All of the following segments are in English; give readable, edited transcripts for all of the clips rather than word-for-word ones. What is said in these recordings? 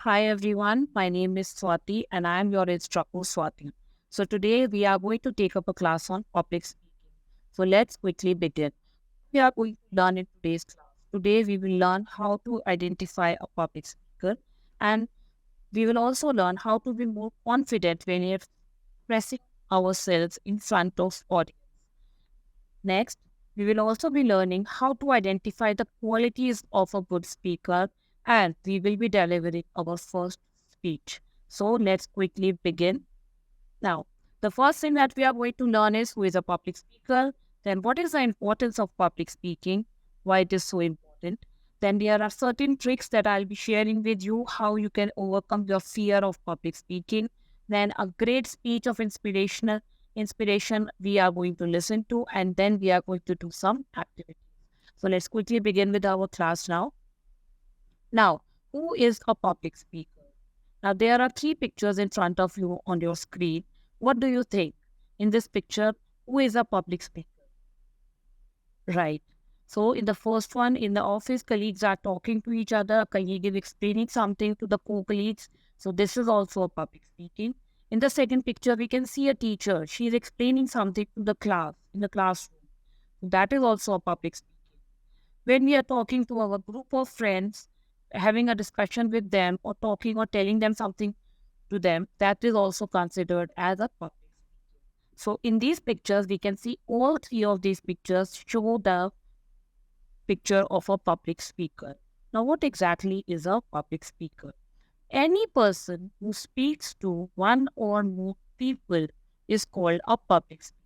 Hi everyone, my name is Swati and I am your instructor Swati. So today we are going to take up a class on public speaking. So let's quickly begin. We are going to learn in today's class. Today we will learn how to identify a public speaker, and we will also learn how to be more confident when we are expressing ourselves in front of audience. Next, we will also be learning how to identify the qualities of a good speaker, and we will be delivering our first speech. So let's quickly begin. Now, the first thing that we are going to learn is who is a public speaker, then what is the importance of public speaking, why it is so important. Then there are certain tricks that I'll be sharing with you how you can overcome your fear of public speaking. Then a great speech of inspiration we are going to listen to, and then we are going to do some activities. So let's quickly begin with our class now. Now, who is a public speaker? Now, there are three pictures in front of you on your screen. What do you think? In this picture, who is a public speaker? Right. So, in the first one, in the office, colleagues are talking to each other. A colleague is explaining something to the co-colleagues. So, this is also a public speaking. In the second picture, we can see a teacher. She is explaining something to the class in the classroom. That is also a public speaking. When we are talking to our group of friends, having a discussion with them, or talking or telling them something to them, that is also considered as a public speaking. So in these pictures, we can see all three of these pictures show the picture of a public speaker. Now, what exactly is a public speaker? Any person who speaks to one or more people is called a public speaker.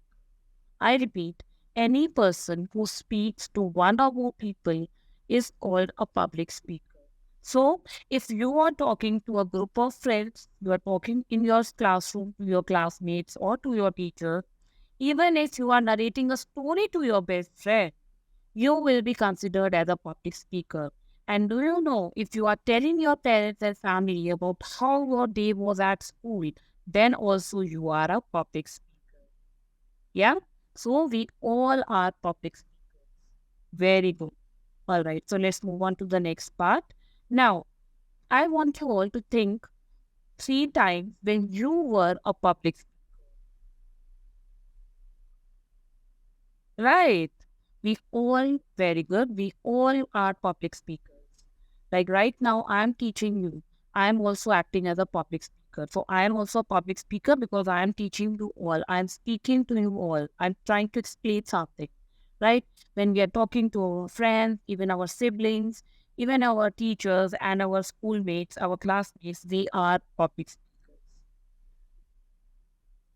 I repeat, any person who speaks to one or more people is called a public speaker. So, if you are talking to a group of friends, you are talking in your classroom to your classmates or to your teacher, even if you are narrating a story to your best friend, you will be considered as a public speaker. And do you know, if you are telling your parents and family about how your day was at school, then also you are a public speaker. Yeah? So we all are public speakers. Very good. All right. So let's move on to the next part. Now, I want you all to think three times when you were a public speaker. Right. We all, very good. We all are public speakers. Like right now, I'm teaching you. I'm also acting as a public speaker. So I am also a public speaker because I am teaching you all. I'm speaking to you all. I'm trying to explain something, right? When we are talking to our friends, even our siblings, even our teachers and our schoolmates, our classmates, they are public speakers.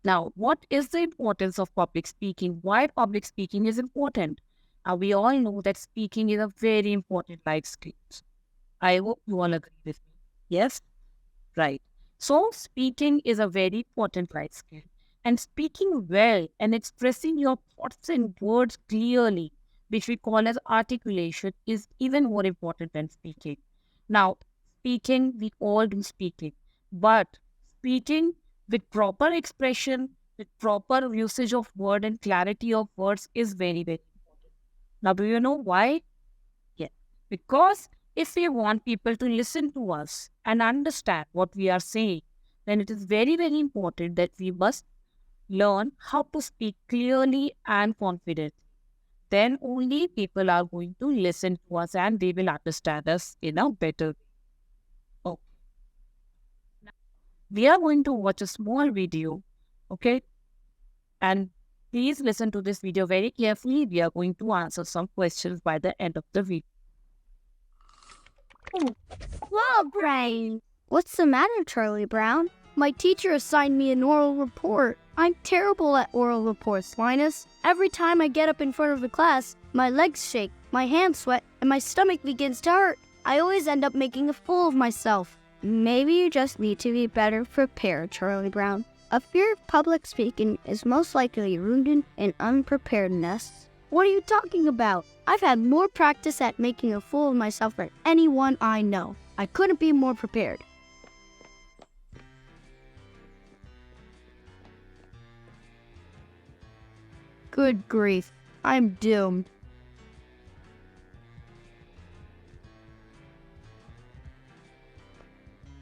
Now, what is the importance of public speaking? Why public speaking is important? We all know that speaking is a very important life skill. I hope you all agree with me. Yes? Right. So, speaking is a very important life skill. And speaking well and expressing your thoughts in words clearly, which we call as articulation, is even more important than speaking. Now, speaking, we all do speaking, but speaking with proper expression, with proper usage of word and clarity of words is very, very important. Now, do you know why? Yes, because if we want people to listen to us and understand what we are saying, then it is very, very important that we must learn how to speak clearly and confidently. Then only people are going to listen to us and they will understand us in a better way. Okay. Now, we are going to watch a small video, okay? And please listen to this video very carefully. We are going to answer some questions by the end of the video. Whoa, Brain! What's the matter, Charlie Brown? My teacher assigned me an oral report. I'm terrible at oral reports, Linus. Every time I get up in front of the class, my legs shake, my hands sweat, and my stomach begins to hurt. I always end up making a fool of myself. Maybe you just need to be better prepared, Charlie Brown. A fear of public speaking is most likely rooted in unpreparedness. What are you talking about? I've had more practice at making a fool of myself than anyone I know. I couldn't be more prepared. Good grief, I'm doomed.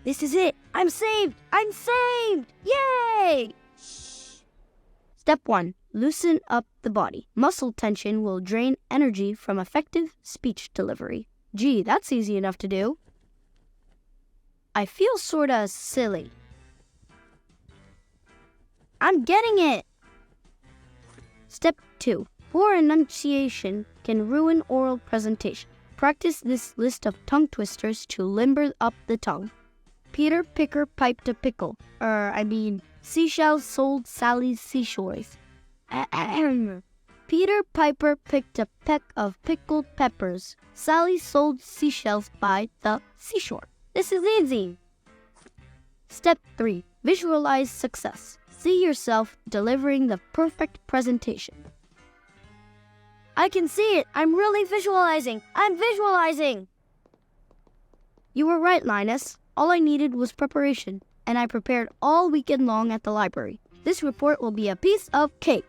This is it. I'm saved. I'm saved. Yay! Step 1. Loosen up the body. Muscle tension will drain energy from effective speech delivery. Gee, that's easy enough to do. I feel sorta silly. I'm getting it! Step 2. Poor enunciation can ruin oral presentation. Practice this list of tongue twisters to limber up the tongue. Peter Picker piped a pickle. Seashells sold Sally's seashores. Peter Piper picked a peck of pickled peppers. Sally sold seashells by the seashore. This is easy. Step 3. Visualize success. See yourself delivering the perfect presentation. I can see it. I'm really visualizing. I'm visualizing. You were right, Linus. All I needed was preparation, and I prepared all weekend long at the library. This report will be a piece of cake.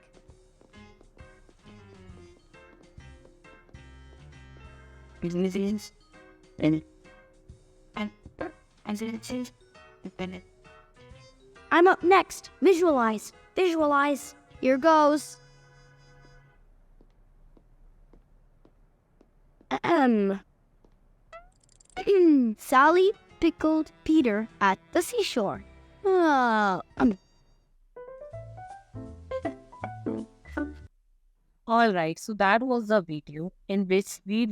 I'm up next. Visualize. Visualize. Here goes. Sally pickled Peter at the seashore. Alright, so that was the video in which we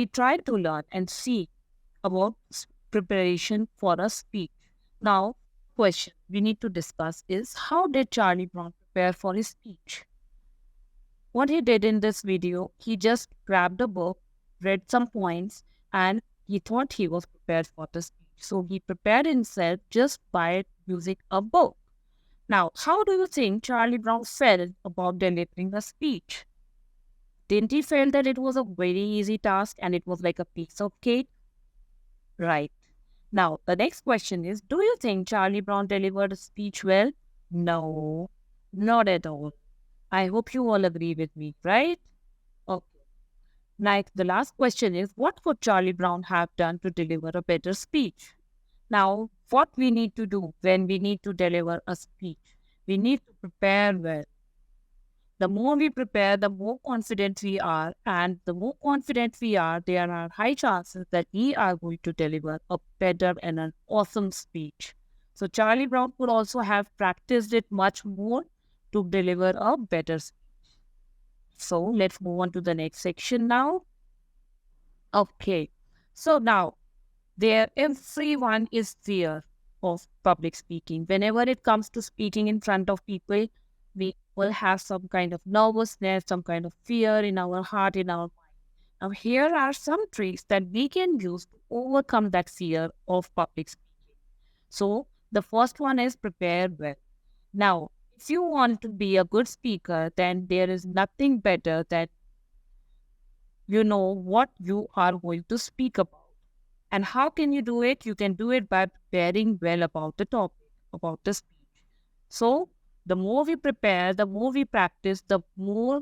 tried to learn and see about preparation for a speech. Now, question we need to discuss is how did Charlie Brown prepare for his speech? What he did in this video, he just grabbed a book, read some points, and he thought he was prepared for the speech. So he prepared himself just by using a book. Now, how do you think Charlie Brown felt about delivering a speech? Didn't he feel that it was a very easy task and it was like a piece of cake? Right. Now, the next question is, do you think Charlie Brown delivered a speech well? No, not at all. I hope you all agree with me, right? Okay. Now, the last question is, what could Charlie Brown have done to deliver a better speech? Now, what we need to do when we need to deliver a speech? We need to prepare well. The more we prepare, the more confident we are. And the more confident we are, there are high chances that we are going to deliver a better and an awesome speech. So Charlie Brown could also have practiced it much more to deliver a better speech. So let's move on to the next section now. Okay. So now, everyone is fear of public speaking. Whenever it comes to speaking in front of people, we will have some kind of nervousness, some kind of fear in our heart, in our mind. Now, here are some tricks that we can use to overcome that fear of public speaking. So, the first one is prepare well. Now, if you want to be a good speaker, then there is nothing better than you know what you are going to speak about. And how can you do it? You can do it by preparing well about the topic, about the speech. So, the more we prepare, the more we practice, the more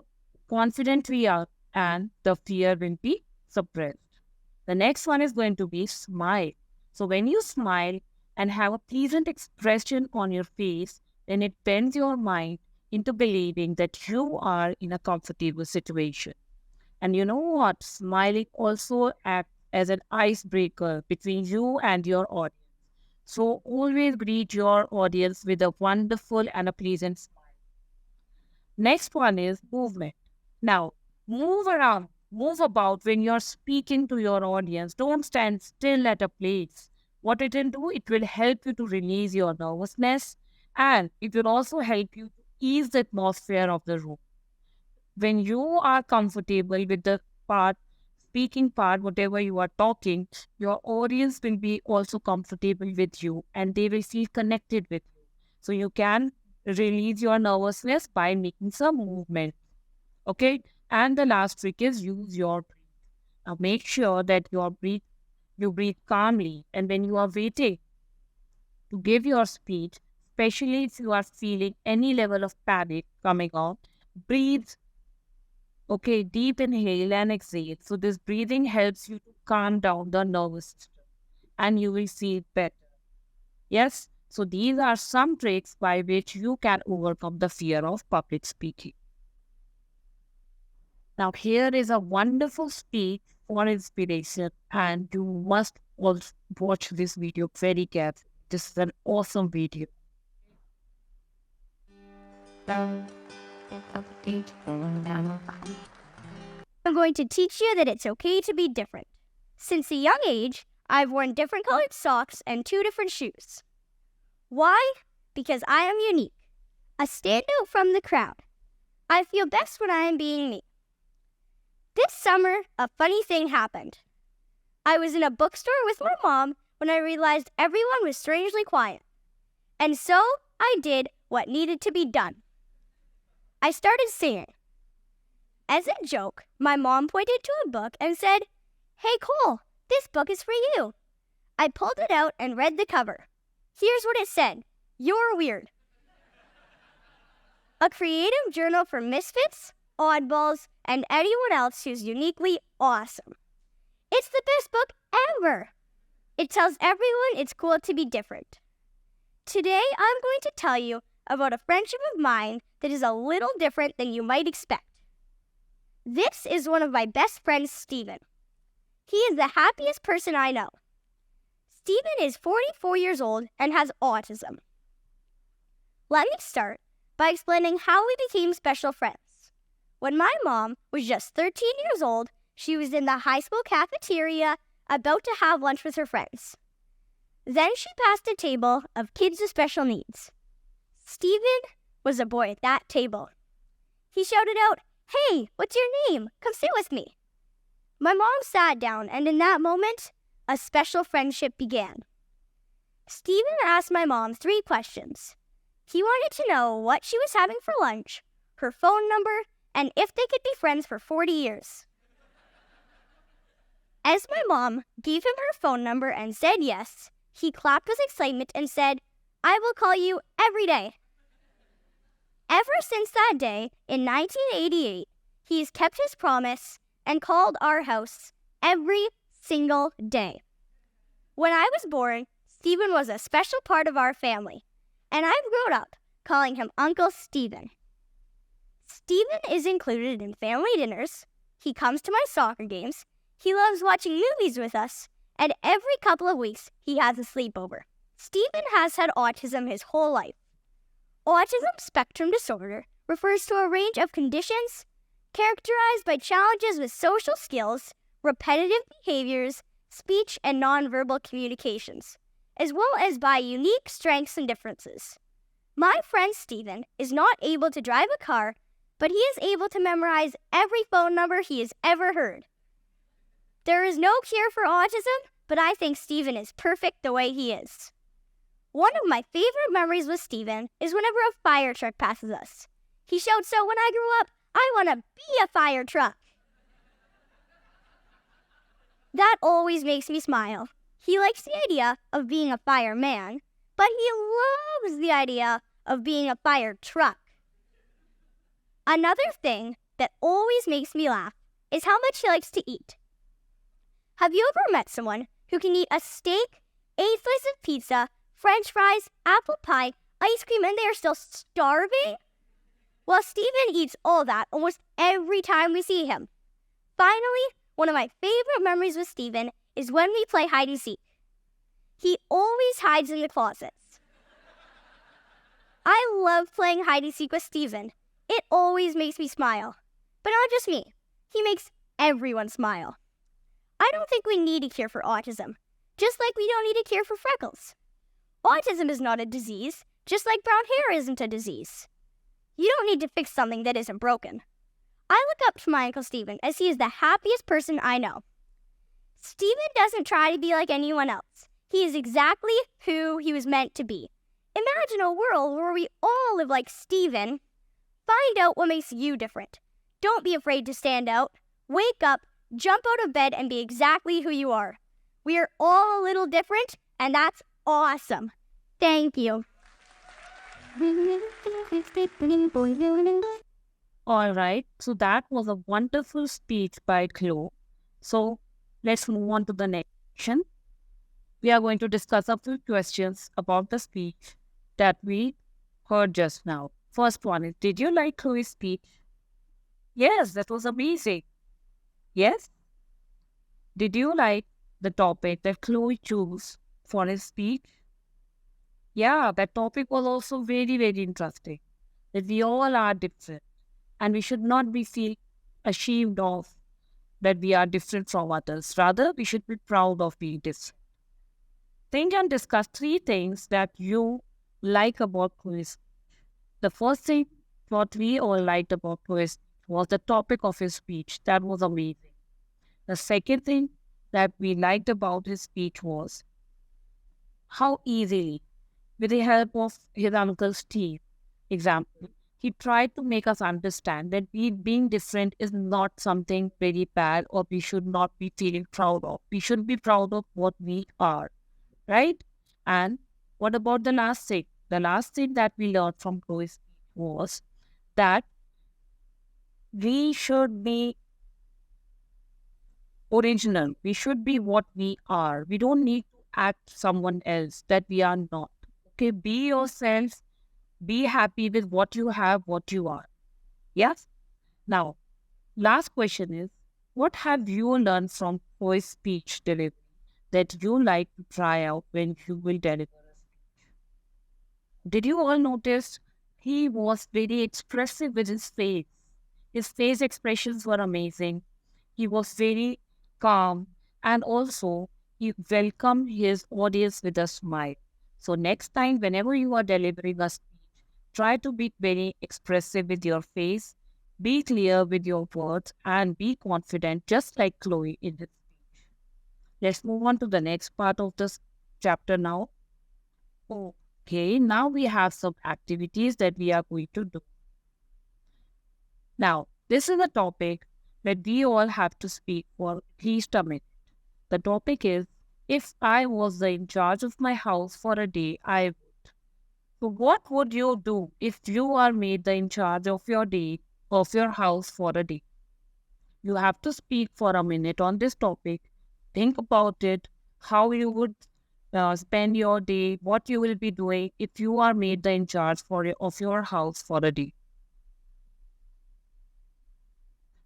confident we are, and the fear will be suppressed. The next one is going to be smile. So, when you smile and have a pleasant expression on your face, then it bends your mind into believing that you are in a comfortable situation. And you know what? Smiling also acts as an icebreaker between you and your audience. So always greet your audience with a wonderful and a pleasant smile. Next one is movement. Now, move around, move about when you're speaking to your audience. Don't stand still at a place. What it will do, it will help you to release your nervousness, and it will also help you to ease the atmosphere of the room. When you are comfortable with the speaking part, whatever you are talking, your audience will be also comfortable with you and they will feel connected with you. So you can release your nervousness by making some movement. Okay. And the last trick is use your breath. Now make sure that you breathe calmly. And when you are waiting to give your speech, especially if you are feeling any level of panic coming on, breathe. Okay, deep inhale and exhale. So this breathing helps you to calm down the nervous system. and you will see it better. Yes, so these are some tricks by which you can overcome the fear of public speaking. Now, here is a wonderful speech for inspiration, and you must also watch this video very carefully. This is an awesome video. I'm going to teach you that it's okay to be different. Since a young age, I've worn different colored socks and 2 different shoes. Why? Because I am unique, a standout from the crowd. I feel best when I am being me. This summer, a funny thing happened. I was in a bookstore with my mom when I realized everyone was strangely quiet. And so I did what needed to be done. I started singing. As a joke, my mom pointed to a book and said, "Hey Cole, this book is for you." I pulled it out and read the cover. Here's what it said: "You're weird." A creative journal for misfits, oddballs, and anyone else who's uniquely awesome. It's the best book ever. It tells everyone it's cool to be different. Today, I'm going to tell you about a friendship of mine that is a little different than you might expect. This is one of my best friends, Steven. He is the happiest person I know. Steven is 44 years old and has autism. Let me start by explaining how we became special friends. When my mom was just 13 years old, she was in the high school cafeteria about to have lunch with her friends. Then she passed a table of kids with special needs. Steven was a boy at that table. He shouted out, "Hey, what's your name? Come sit with me." My mom sat down, and in that moment, a special friendship began. Steven asked my mom 3 questions. He wanted to know what she was having for lunch, her phone number, and if they could be friends for 40 years. As my mom gave him her phone number and said yes, he clapped with excitement and said, "I will call you every day." Ever since that day, in 1988, he's kept his promise and called our house every single day. When I was born, Steven was a special part of our family, and I've grown up calling him Uncle Steven. Steven is included in family dinners, he comes to my soccer games, he loves watching movies with us, and every couple of weeks he has a sleepover. Steven has had autism his whole life. Autism spectrum disorder refers to a range of conditions characterized by challenges with social skills, repetitive behaviors, speech and nonverbal communications, as well as by unique strengths and differences. My friend Steven is not able to drive a car, but he is able to memorize every phone number he has ever heard. There is no cure for autism, but I think Steven is perfect the way he is. One of my favorite memories with Steven is whenever a fire truck passes us. He shouts out, "When I grow up, I want to be a fire truck." That always makes me smile. He likes the idea of being a fireman, but he loves the idea of being a fire truck. Another thing that always makes me laugh is how much he likes to eat. Have you ever met someone who can eat a steak, 8 slices of pizza, French fries, apple pie, ice cream, and they are still starving? Well, Steven eats all that almost every time we see him. Finally, one of my favorite memories with Steven is when we play hide and seek. He always hides in the closets. I love playing hide and seek with Steven. It always makes me smile. But not just me. He makes everyone smile. I don't think we need a cure for autism, just like we don't need a cure for freckles. Autism is not a disease, just like brown hair isn't a disease. You don't need to fix something that isn't broken. I look up to my Uncle Steven as he is the happiest person I know. Steven doesn't try to be like anyone else. He is exactly who he was meant to be. Imagine a world where we all live like Steven. Find out what makes you different. Don't be afraid to stand out. Wake up, jump out of bed, and be exactly who you are. We are all a little different, and that's awesome. Thank you. All right, so that was a wonderful speech by Chloe. So let's move on to the next section. we are going to discuss a few questions about the speech that we heard just now. First one is, did you like Chloe's speech? Yes, that was amazing. Yes? Did you like the topic that Chloe chose for his speech? Yeah, that topic was also very, very interesting. That we all are different and we should not be feel ashamed of that we are different from others. Rather, we should be proud of being different. Think and discuss three things that you like about quiz. The first thing what we all liked about quiz was the topic of his speech. That was amazing. The second thing that we liked about his speech was how easily, with the help of his uncle's team, example, he tried to make us understand that being different is not something very bad or we should not be feeling proud of. We should be proud of what we are, right? And what about the last thing? The last thing that we learned from Chloe's was that we should be original. We should be what we are. We don't need to act someone else that we are not. Okay, be yourself. Be happy with what you have, what you are. Yes? Now, last question is, what have you learned from Chloe's speech delivery that you like to try out when you will deliver a speech? Did you all notice he was very expressive with his face? His face expressions were amazing. He was very calm and also he welcomed his audience with a smile. So next time, whenever you are delivering a speech, try to be very expressive with your face, be clear with your words, and be confident, just like Chloe in this speech. Let's move on to the next part of this chapter now. Okay, now we have some activities that we are going to do. Now, this is a topic that we all have to speak for at least a minute. The topic is, if I was in charge of my house for a day, I would. So, what would you do if you are made the in charge of your day, of your house for a day? You have to speak for a minute on this topic. Think about it, how you would spend your day, what you will be doing if you are made the in charge of your house for a day.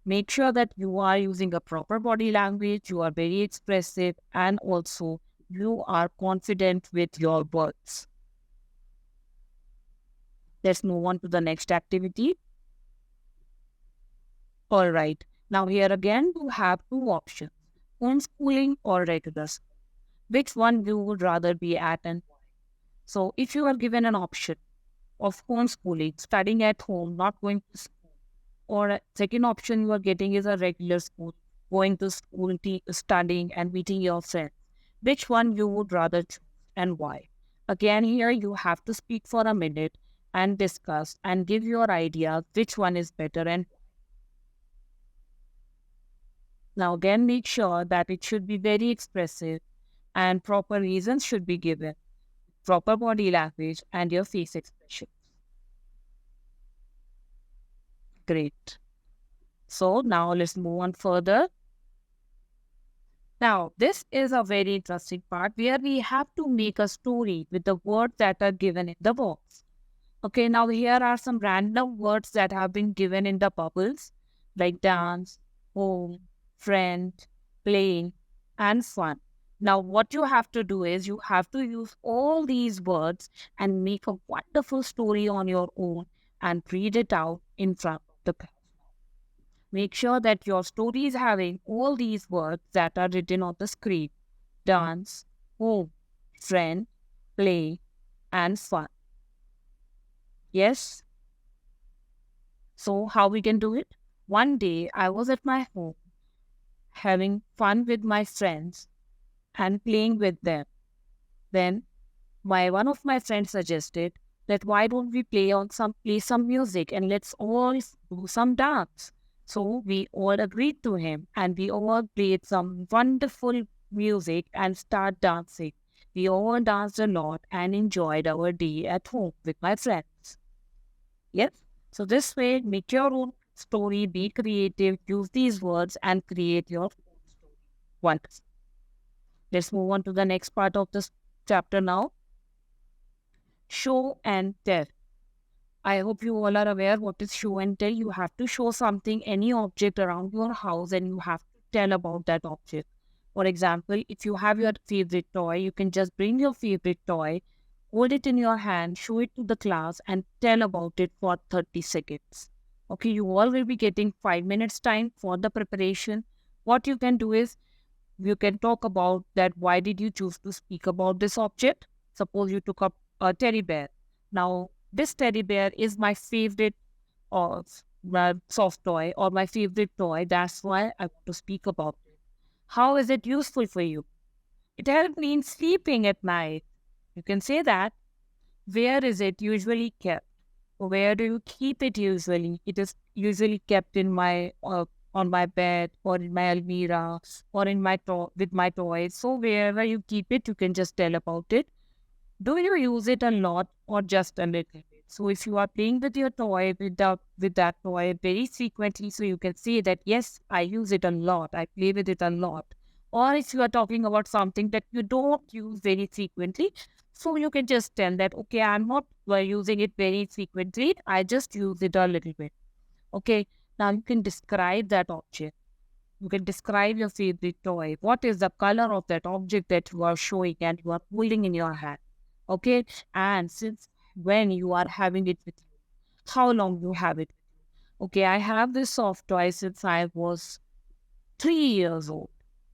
Make sure that you are using a proper body language, you are very expressive, and also you are confident with your words. Let's move on to the next activity. All right. Now here again, you have two options, homeschooling or regular school. Which one you would rather be at and why? So if you are given an option of homeschooling, studying at home, not going to school, or a second option you are getting is a regular school, going to school, studying and meeting your friends. Which one you would rather choose and why? Again, here you have to speak for a minute and discuss and give your idea which one is better and why. Now again, make sure that it should be very expressive and proper reasons should be given, proper body language and your face expression. Great. So now let's move on further. Now, this is a very interesting part where we have to make a story with the words that are given in the box. Okay, now here are some random words that have been given in the bubbles, like dance, home, friend, playing, and fun. Now, what you have to do is you have to use all these words and make a wonderful story on your own and read it out in front of the class. Make sure that your story is having all these words that are written on the screen: dance, home, friend, play, and fun. Yes? So, how we can do it? One day, I was at my home having fun with my friends and playing with them. Then, one of my friends suggested that why don't we play some music and let's all do some dance. So we all agreed to him and we all played some wonderful music and start dancing. We all danced a lot and enjoyed our day at home with my friends. Yes. So this way, make your own story, be creative, use these words and create your own story. Wonderful. Let's move on to the next part of this chapter now. Show and tell. I hope you all are aware what is show and tell. You have to show something, any object around your house, and you have to tell about that object. For example, if you have your favorite toy, you can just bring your favorite toy, hold it in your hand, show it to the class, and tell about it for 30 seconds. Okay, you all will be getting 5 minutes time for the preparation. What you can do is you can talk about that why did you choose to speak about this object. Suppose you took up a teddy bear. Now this teddy bear is my favorite or soft toy or my favorite toy. That's why I want to speak about it. How is it useful for you? It helped me in sleeping at night. You can say that. Where is it usually kept? Where do you keep it usually? It is usually kept in my on my bed or in my almirah or in my with my toys. So wherever you keep it, you can just tell about it. Do you use it a lot or just a little bit? So if you are playing with your toy with that toy very frequently, so you can say that yes, I use it a lot. I play with it a lot. Or if you are talking about something that you don't use very frequently, so you can just tell that okay, I'm not using it very frequently. I just use it a little bit. Okay. Now you can describe that object. You can describe your favorite toy. What is the color of that object that you are showing and you are holding in your hand? Okay. And since when you are having it with you, how long you have it. Okay. I have this soft toy since I was 3 years old.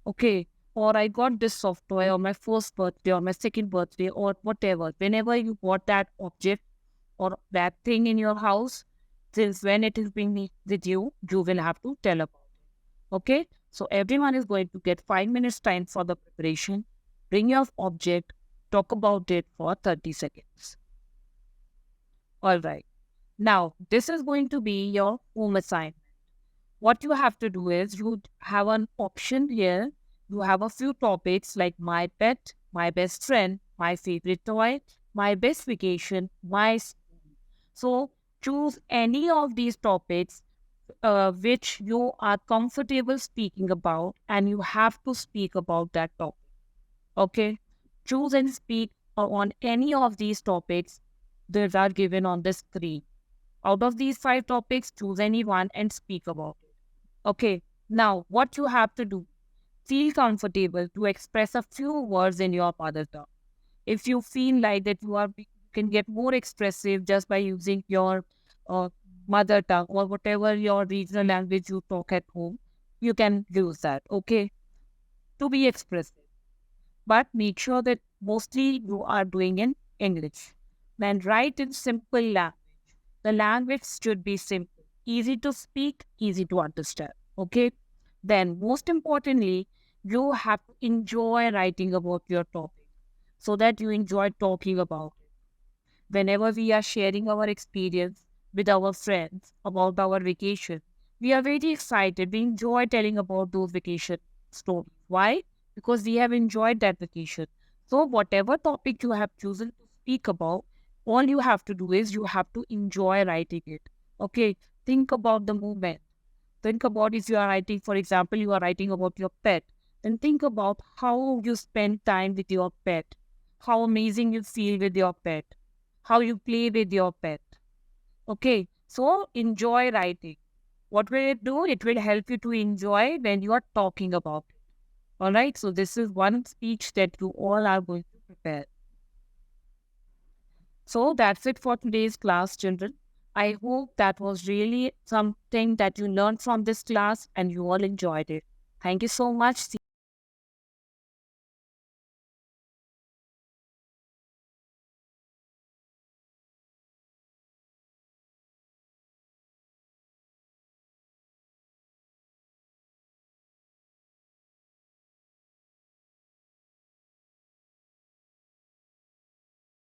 Okay. Or I got this soft toy on my first birthday or my second birthday or whatever. Whenever you bought that object or that thing in your house, since when it is being with you, you will have to tell about it. Okay. So everyone is going to get 5 minutes time for the preparation. Bring your object, talk about it for 30 seconds. All right. Now, this is going to be your home assignment. What you have to do is you have an option here. You have a few topics like my pet, my best friend, my favorite toy, my best vacation, my school. So choose any of these topics which you are comfortable speaking about, and you have to speak about that topic. Okay? Choose and speak on any of these topics that are given on the screen. Out of these 5 topics, choose any one and speak about it. Okay, now what you have to do, feel comfortable to express a few words in your mother tongue. If you feel like that you can get more expressive just by using your uh, mother tongue or whatever your regional language you talk at home, you can use that, okay, to be expressive. But make sure that mostly you are doing in English. Then write in simple language. The language should be simple, easy to speak, easy to understand. Okay. Then, most importantly, you have to enjoy writing about your topic so that you enjoy talking about it. Whenever we are sharing our experience with our friends about our vacation, we are very excited. We enjoy telling about those vacation stories. Why? Because we have enjoyed that vacation. So, whatever topic you have chosen to speak about, all you have to do is you have to enjoy writing it. Okay, think about the moment. Think about if you are writing, for example, you are writing about your pet, then think about how you spend time with your pet, how amazing you feel with your pet, how you play with your pet. Okay, so enjoy writing. What will it do? It will help you to enjoy when you are talking about it. All right, so this is one speech that you all are going to prepare. So that's it for today's class, children. I hope that was really something that you learned from this class and you all enjoyed it. Thank you so much.